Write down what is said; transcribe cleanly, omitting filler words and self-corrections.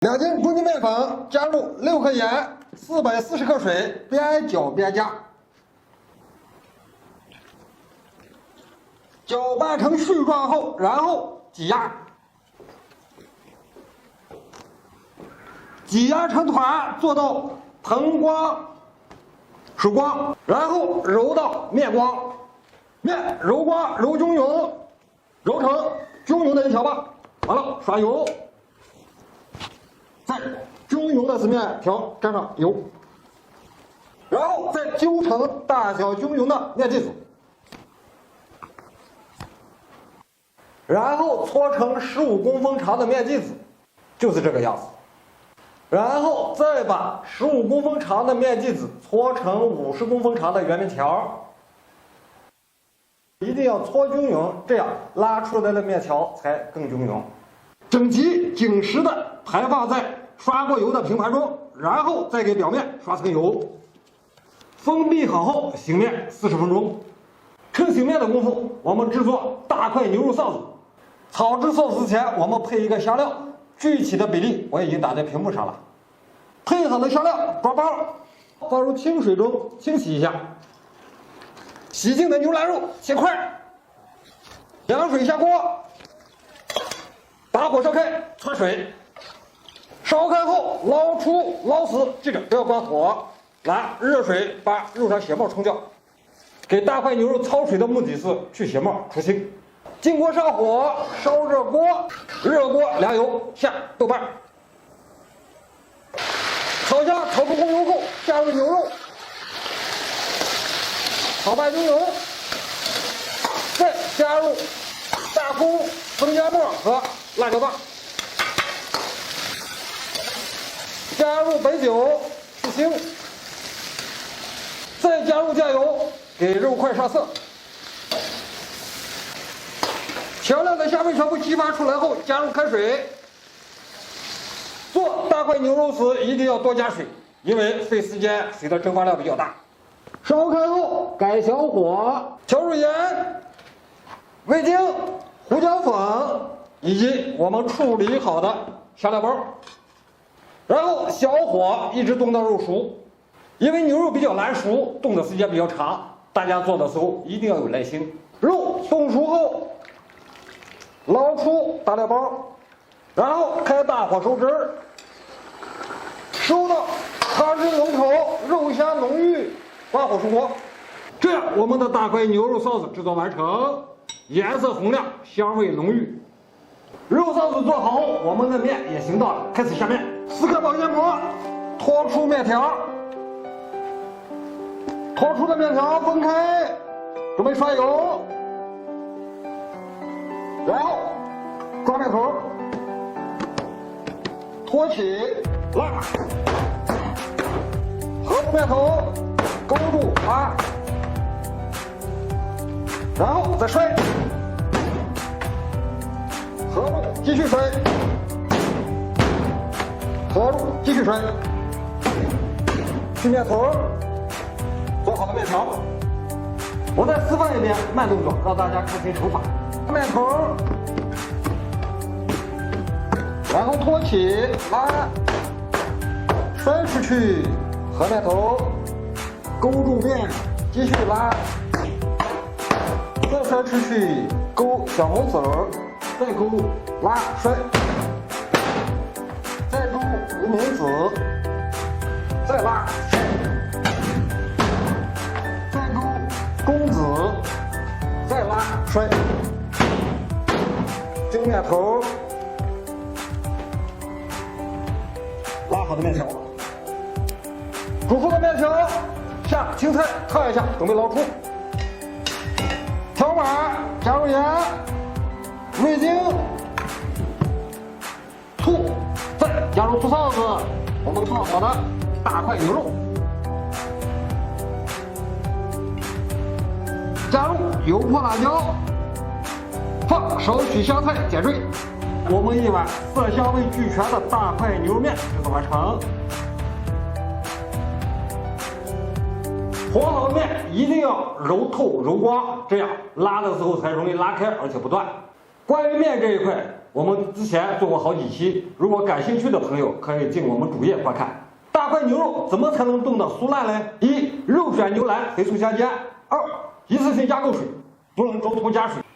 2斤中筋面粉，加入6克盐，440克水，边搅边加，搅拌成絮状后，然后挤压，挤压成团，做到蓬光、曙光，然后揉到面光，面揉光、揉均匀，揉成均匀的一条吧。完了，刷油。 在均匀的四面条沾上油，然后再揪成大小均匀的面剂子，然后搓成15公分长的面剂子，就是这个样子。然后再把15公分长的面剂子搓成50公分长的圆面条，一定要搓均匀，这样拉出来的面条才更均匀。整齐紧实的排放在 刷过油的平盘中，然后再给表面刷层油，封闭好后醒面40分钟。趁醒面的功夫，我们制作大块牛肉臊子。炒制臊子之前，我们配一个香料，具体的比例我已经打在屏幕上了。配好的香料抓包，放入清水中清洗一下。洗净的牛腩肉切块，凉水下锅，把火烧开，焯水。 烧开后捞出捞死，记着不要关火，拿热水把肉上血沫冲掉。给大块牛肉焯水的目的是去血沫除腥。进锅上火，烧热锅，热锅凉油，下豆瓣。炒香炒出红油后，下入牛肉，炒拌均匀，再加入大葱、生姜末和辣椒棒。 加入白酒去腥，再加入酱油，给肉块上色。调料的香味全部激发出来后，加入开水。做大块牛肉时一定要多加水，因为费时间，水的蒸发量比较大。烧开后改小火，调入盐、味精、胡椒粉以及我们处理好的香料包。 然后小火一直炖到肉熟，因为牛肉比较难熟，炖的时间比较长，大家做的时候一定要有耐心。肉炖熟后，捞出大料包，然后开大火收汁儿，收到汤汁浓稠，肉香浓郁，关火出锅。这样我们的大块牛肉臊子制作完成，颜色红亮，香味浓郁。 肉臊子做好后，我们的面也行到了，开始下面。4克保鲜膜，拖出面条，拖出的面条分开，准备刷油，然后抓面头，托起拉，合住面头，勾住拉，然后再摔。 合住，继续摔，合住，继续摔。去面头，做好的面条。我再示范一遍慢动作，让大家看清手法。面头，然后托起拉，摔出去，合面头，勾住面，继续拉，再摔出去，勾小拇指儿。 再勾拉摔，再勾无名指，再拉摔，再勾公指，再拉摔，揪面头，拉好的面条，煮熟的面条下青菜烫一下，准备捞出。调碗加入盐。 味精、醋，再加入醋臊子，我们做好的大块牛肉，加入油泼辣椒，放少许香菜点缀，我们一碗色香味俱全的大块牛肉面制作完成。和好的面一定要揉透揉光，这样拉的时候才容易拉开而且不断。关于面这一块，我们之前做过好几期，如果感兴趣的朋友可以进我们主页观看。大块牛肉怎么才能冻到酥烂呢？一、肉卷牛腩飞速相间；二、一次性加够水，不能中途加水。